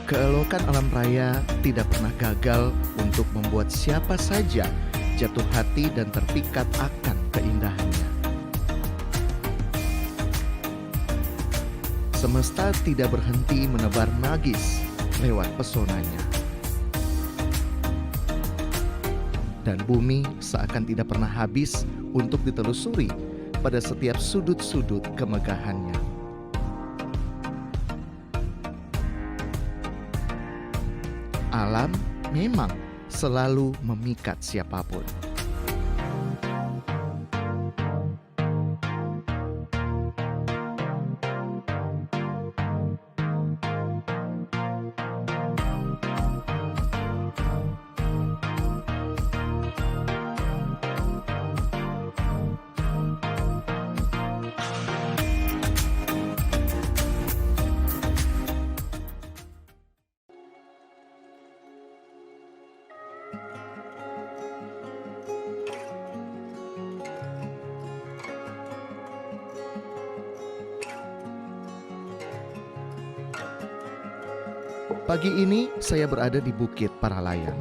Keelokan alam raya tidak pernah gagal untuk membuat siapa saja jatuh hati dan terpikat akan keindahannya. Semesta tidak berhenti menebar magis lewat pesonanya. Dan bumi seakan tidak pernah habis untuk ditelusuri pada setiap sudut-sudut kemegahannya. Alam memang selalu memikat siapapun. Pagi ini saya berada di Bukit Paralayang,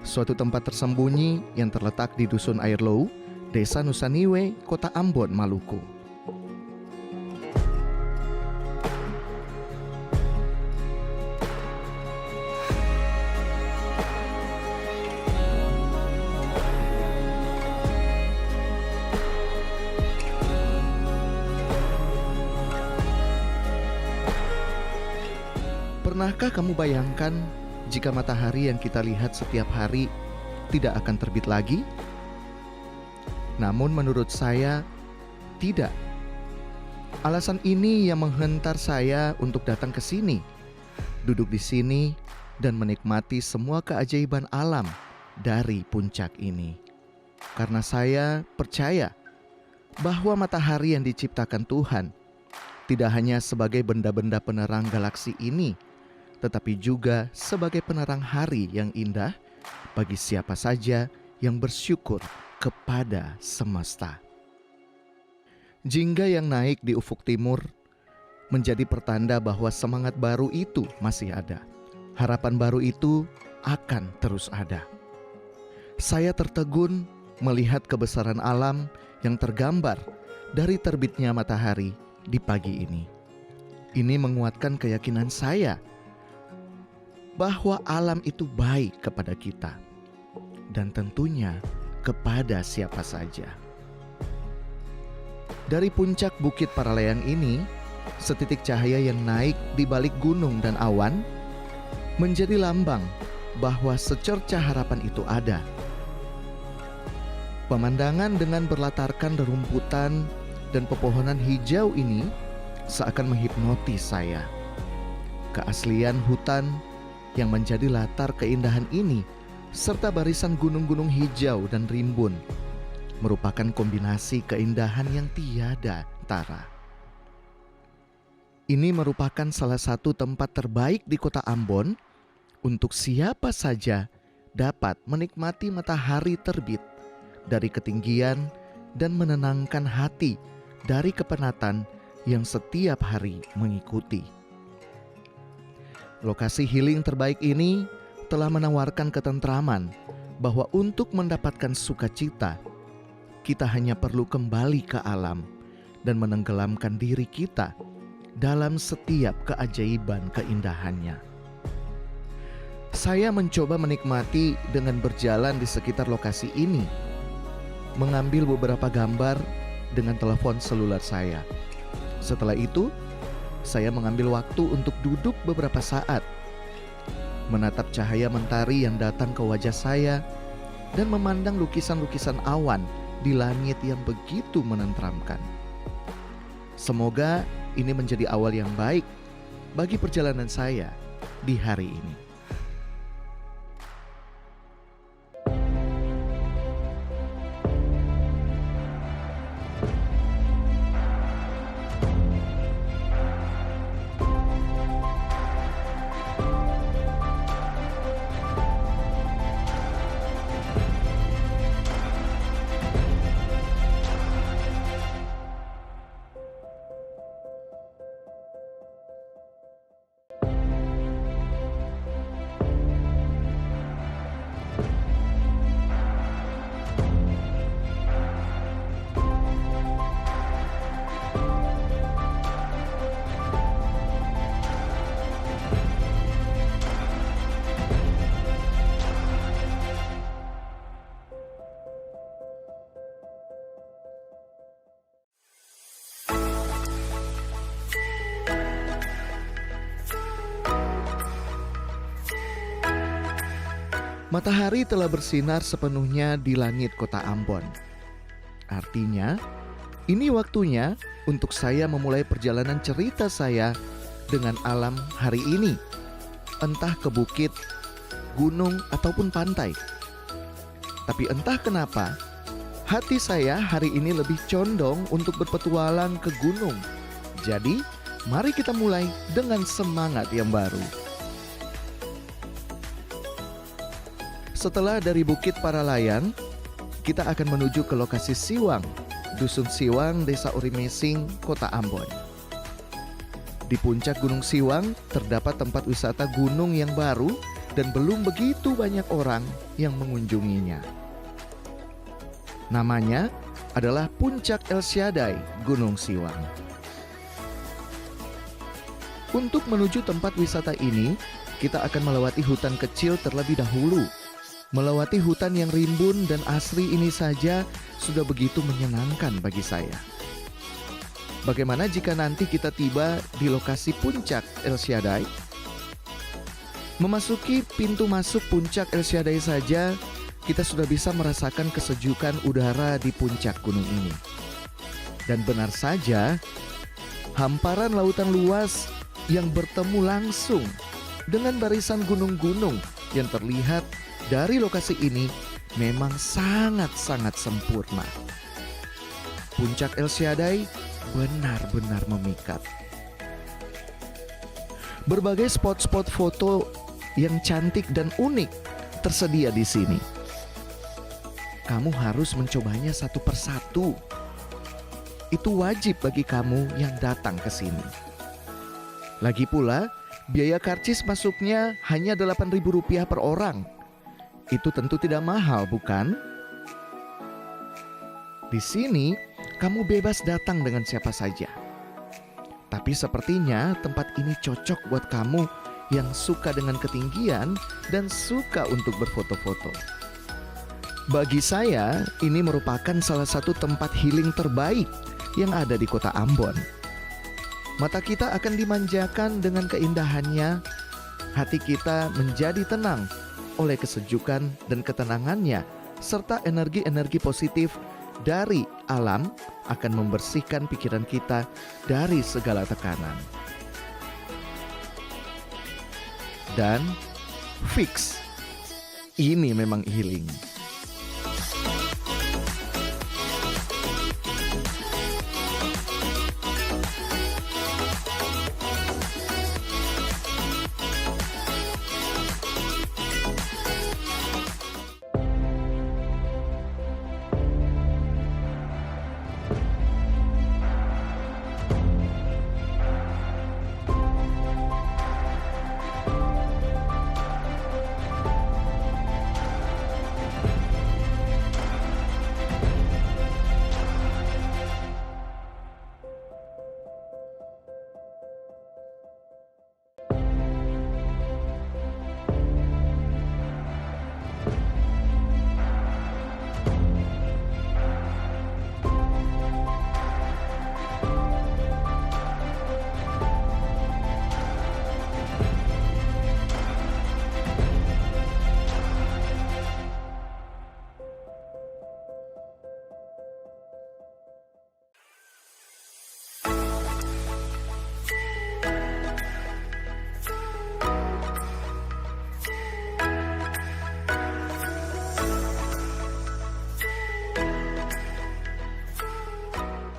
suatu tempat tersembunyi yang terletak di Dusun Air Low, Desa Nusaniwe, Kota Ambon, Maluku. Pernahkah kamu bayangkan jika matahari yang kita lihat setiap hari tidak akan terbit lagi? Namun menurut saya, tidak. Alasan ini yang menghentar saya untuk datang ke sini, duduk di sini, dan menikmati semua keajaiban alam dari puncak ini. Karena saya percaya bahwa matahari yang diciptakan Tuhan tidak hanya sebagai benda-benda penerang galaksi ini, tetapi juga sebagai penerang hari yang indah bagi siapa saja yang bersyukur kepada semesta. Jingga yang naik di ufuk timur menjadi pertanda bahwa semangat baru itu masih ada. Harapan baru itu akan terus ada. Saya tertegun melihat kebesaran alam yang tergambar dari terbitnya matahari di pagi ini. Ini menguatkan keyakinan saya bahwa alam itu baik kepada kita, dan tentunya kepada siapa saja. Dari puncak Bukit Paralayang ini, setitik cahaya yang naik di balik gunung dan awan menjadi lambang bahwa secerca harapan itu ada. Pemandangan dengan berlatarkan rerumputan dan pepohonan hijau ini seakan menghipnotis saya. Keaslian hutan yang menjadi latar keindahan ini serta barisan gunung-gunung hijau dan rimbun merupakan kombinasi keindahan yang tiada tara. Ini merupakan salah satu tempat terbaik di Kota Ambon untuk siapa saja dapat menikmati matahari terbit dari ketinggian dan menenangkan hati dari kepenatan yang setiap hari mengikuti. Lokasi healing terbaik ini telah menawarkan ketentraman bahwa untuk mendapatkan sukacita, kita hanya perlu kembali ke alam dan menenggelamkan diri kita dalam setiap keajaiban keindahannya. Saya mencoba menikmati dengan berjalan di sekitar lokasi ini, mengambil beberapa gambar dengan telepon seluler saya. Setelah itu, saya mengambil waktu untuk duduk beberapa saat, menatap cahaya mentari yang datang ke wajah saya, dan memandang lukisan-lukisan awan di langit yang begitu menenteramkan. Semoga ini menjadi awal yang baik bagi perjalanan saya di hari ini. Matahari telah bersinar sepenuhnya di langit kota Ambon. Artinya, ini waktunya untuk saya memulai perjalanan cerita saya dengan alam hari ini. Entah ke bukit, gunung, ataupun pantai. Tapi entah kenapa, hati saya hari ini lebih condong untuk berpetualang ke gunung. Jadi, mari kita mulai dengan semangat yang baru. Setelah dari Bukit Paralayan, kita akan menuju ke lokasi Siwang, Dusun Siwang, Desa Urimesing, Kota Ambon. Di puncak Gunung Siwang terdapat tempat wisata gunung yang baru dan belum begitu banyak orang yang mengunjunginya. Namanya adalah Puncak El Syadai, Gunung Siwang. Untuk menuju tempat wisata ini, kita akan melewati hutan kecil terlebih dahulu. Melewati hutan yang rimbun dan asri ini saja sudah begitu menyenangkan bagi saya. Bagaimana jika nanti kita tiba di lokasi Puncak El Syadai? Memasuki pintu masuk Puncak El Syadai saja, kita sudah bisa merasakan kesejukan udara di puncak gunung ini. Dan benar saja, hamparan lautan luas yang bertemu langsung dengan barisan gunung-gunung yang terlihat dari lokasi ini memang sangat-sangat sempurna. Puncak El Syadai benar-benar memikat. Berbagai spot-spot foto yang cantik dan unik tersedia di sini. Kamu harus mencobanya satu persatu. Itu wajib bagi kamu yang datang ke sini. Lagi pula, biaya karcis masuknya hanya Rp8.000 per orang. Itu tentu tidak mahal, bukan? Di sini, kamu bebas datang dengan siapa saja. Tapi sepertinya tempat ini cocok buat kamu yang suka dengan ketinggian dan suka untuk berfoto-foto. Bagi saya, ini merupakan salah satu tempat healing terbaik yang ada di kota Ambon. Mata kita akan dimanjakan dengan keindahannya, hati kita menjadi tenang oleh kesejukan dan ketenangannya, serta energi-energi positif dari alam akan membersihkan pikiran kita dari segala tekanan. Dan fix, ini memang healing.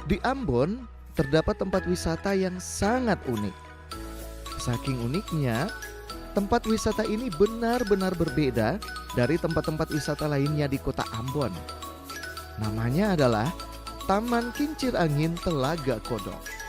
Di Ambon terdapat tempat wisata yang sangat unik. Saking uniknya, tempat wisata ini benar-benar berbeda dari tempat-tempat wisata lainnya di kota Ambon. Namanya adalah Taman Kincir Angin Telaga Kodok.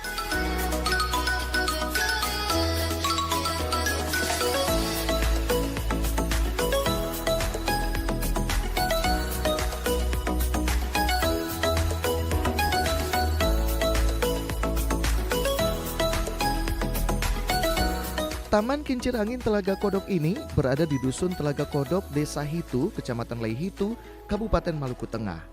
Taman Kincir Angin Telaga Kodok ini berada di Dusun Telaga Kodok, Desa Hitu, Kecamatan Leihitu, Kabupaten Maluku Tengah.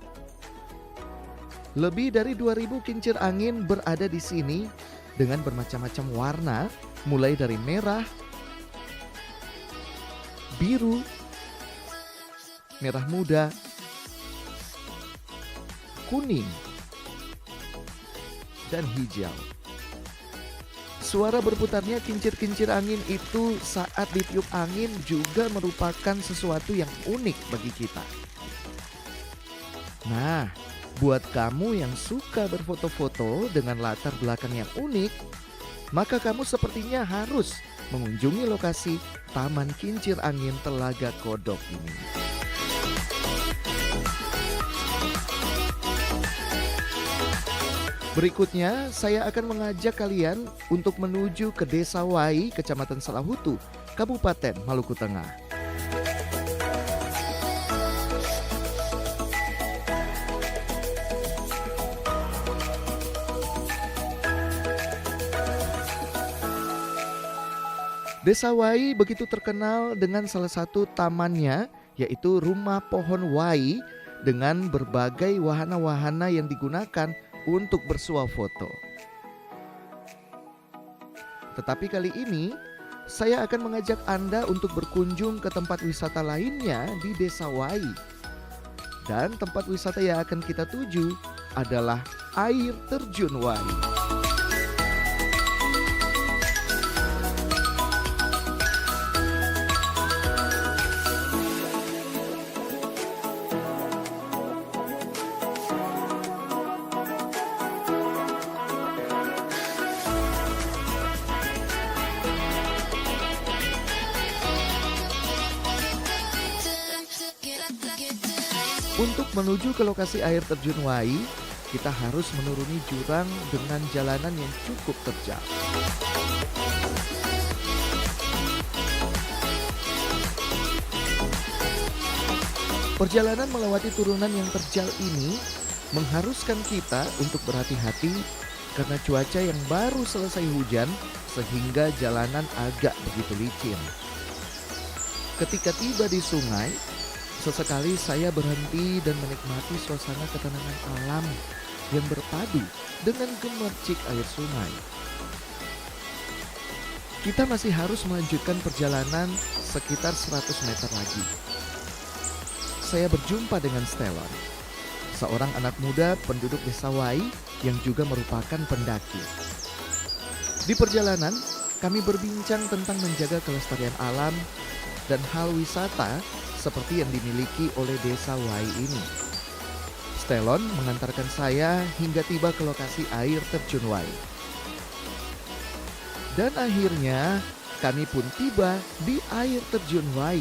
Lebih dari 2.000 kincir angin berada di sini dengan bermacam-macam warna, mulai dari merah, biru, merah muda, kuning, dan hijau. Suara berputarnya kincir-kincir angin itu saat ditiup angin juga merupakan sesuatu yang unik bagi kita. Nah, buat kamu yang suka berfoto-foto dengan latar belakang yang unik, maka kamu sepertinya harus mengunjungi lokasi Taman Kincir Angin Telaga Kodok ini. Berikutnya, saya akan mengajak kalian untuk menuju ke Desa Wai, Kecamatan Salahutu, Kabupaten Maluku Tengah. Desa Wai begitu terkenal dengan salah satu tamannya, yaitu Rumah Pohon Wai dengan berbagai wahana-wahana yang digunakan untuk bersuah foto. Tetapi kali ini saya akan mengajak Anda untuk berkunjung ke tempat wisata lainnya di Desa Wai. Dan tempat wisata yang akan kita tuju adalah Air Terjun Wai. Untuk menuju ke lokasi air terjun Wai, kita harus menuruni jurang dengan jalanan yang cukup terjal. Perjalanan melewati turunan yang terjal ini mengharuskan kita untuk berhati-hati karena cuaca yang baru selesai hujan sehingga jalanan agak begitu licin. Ketika tiba di sungai, sesekali saya berhenti dan menikmati suasana ketenangan alam yang berpadu dengan gemercik air sungai. Kita masih harus melanjutkan perjalanan sekitar 100 meter lagi. Saya berjumpa dengan Stelon, seorang anak muda penduduk Desa Wai yang juga merupakan pendaki. Di perjalanan, kami berbincang tentang menjaga kelestarian alam dan hal wisata seperti yang dimiliki oleh Desa Wai ini. Stelon mengantarkan saya hingga tiba ke lokasi air terjun Wai. Dan akhirnya kami pun tiba di air terjun Wai.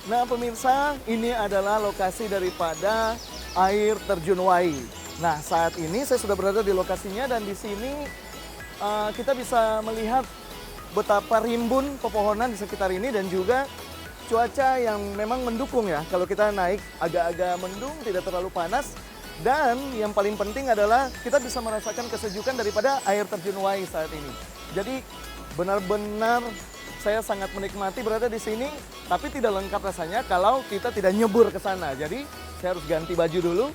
Nah pemirsa, ini adalah lokasi daripada air terjun Wai. Nah saat ini saya sudah berada di lokasinya dan di sini kita bisa melihat betapa rimbun pepohonan di sekitar ini dan juga cuaca yang memang mendukung ya. Kalau kita naik agak-agak mendung, tidak terlalu panas. Dan yang paling penting adalah kita bisa merasakan kesejukan daripada air terjun Wai saat ini. Jadi benar-benar saya sangat menikmati berada di sini, tapi tidak lengkap rasanya kalau kita tidak nyebur ke sana. Jadi saya harus ganti baju dulu.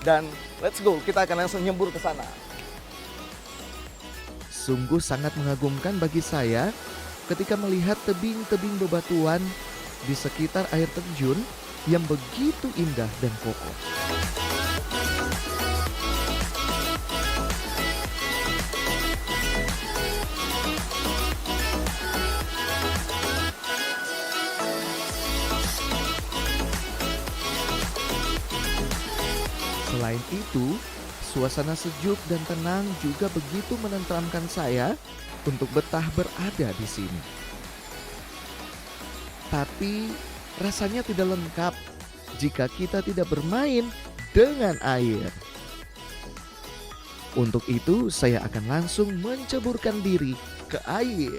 Dan let's go, kita akan langsung nyembur ke sana. Sungguh sangat mengagumkan bagi saya ketika melihat tebing-tebing bebatuan di sekitar air terjun yang begitu indah dan kokoh. Selain itu, suasana sejuk dan tenang juga begitu menenteramkan saya untuk betah berada di sini. Tapi rasanya tidak lengkap jika kita tidak bermain dengan air. Untuk itu, saya akan langsung menceburkan diri ke air.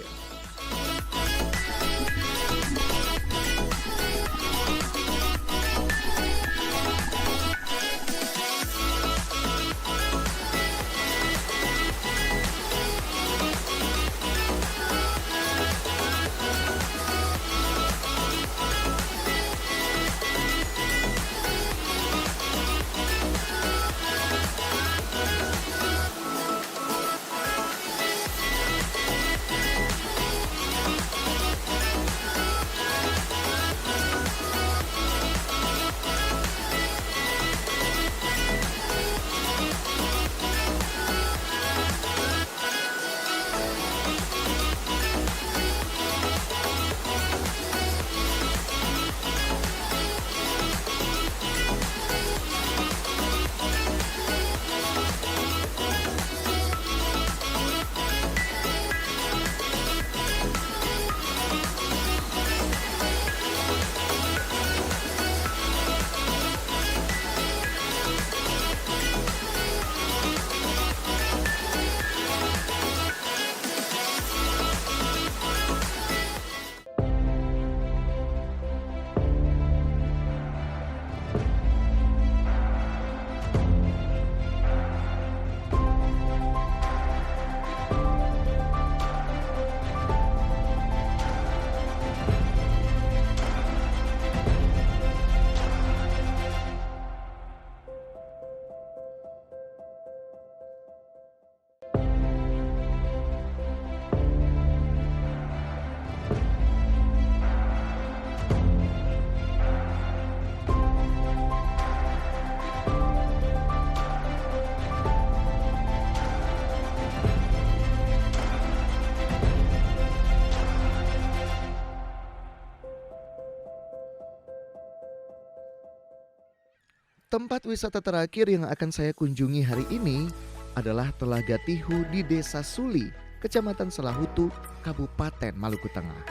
Tempat wisata terakhir yang akan saya kunjungi hari ini adalah Telaga Tihu di Desa Suli, Kecamatan Selahutu, Kabupaten Maluku Tengah.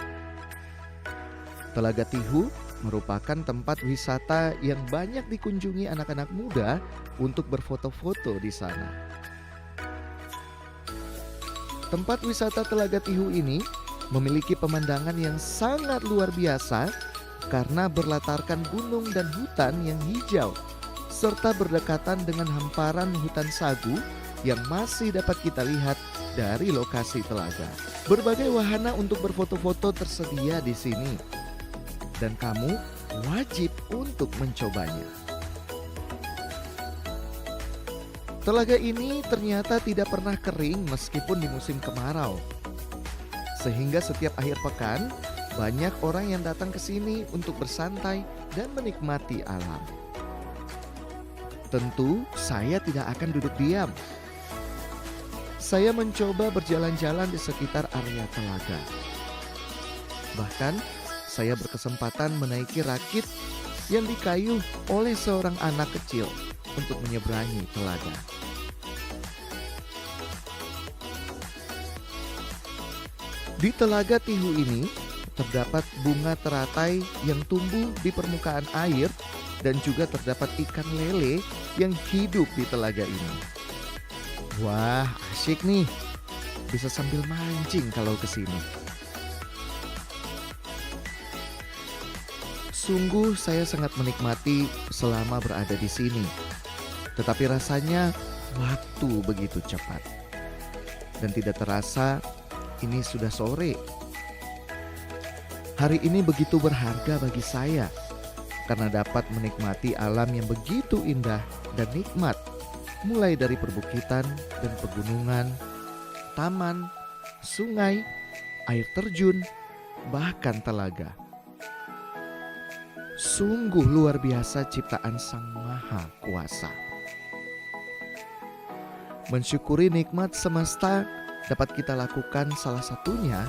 Telaga Tihu merupakan tempat wisata yang banyak dikunjungi anak-anak muda untuk berfoto-foto di sana. Tempat wisata Telaga Tihu ini memiliki pemandangan yang sangat luar biasa karena berlatarkan gunung dan hutan yang hijau, serta berdekatan dengan hamparan hutan sagu yang masih dapat kita lihat dari lokasi telaga. Berbagai wahana untuk berfoto-foto tersedia di sini, dan kamu wajib untuk mencobanya. Telaga ini ternyata tidak pernah kering meskipun di musim kemarau. Sehingga setiap akhir pekan, banyak orang yang datang ke sini untuk bersantai dan menikmati alam. Tentu saya tidak akan duduk diam. Saya mencoba berjalan-jalan di sekitar area telaga. Bahkan saya berkesempatan menaiki rakit yang dikayuh oleh seorang anak kecil untuk menyeberangi telaga. Di Telaga Tihu ini terdapat bunga teratai yang tumbuh di permukaan air dan juga terdapat ikan lele yang hidup di telaga ini. Wah, asyik nih. Bisa sambil mancing kalau ke sini. Sungguh saya sangat menikmati selama berada di sini. Tetapi rasanya waktu begitu cepat. Dan tidak terasa ini sudah sore. Hari ini begitu berharga bagi saya karena dapat menikmati alam yang begitu indah dan nikmat, mulai dari perbukitan dan pegunungan, taman, sungai, air terjun, bahkan telaga. Sungguh luar biasa ciptaan Sang Maha Kuasa. Mensyukuri nikmat semesta dapat kita lakukan salah satunya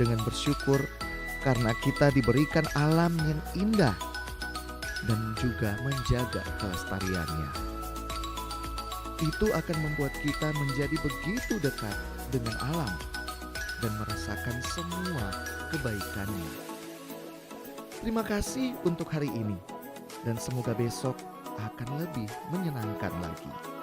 dengan bersyukur karena kita diberikan alam yang indah dan juga menjaga kelestariannya. Itu akan membuat kita menjadi begitu dekat dengan alam dan merasakan semua kebaikannya. Terima kasih untuk hari ini dan semoga besok akan lebih menyenangkan lagi.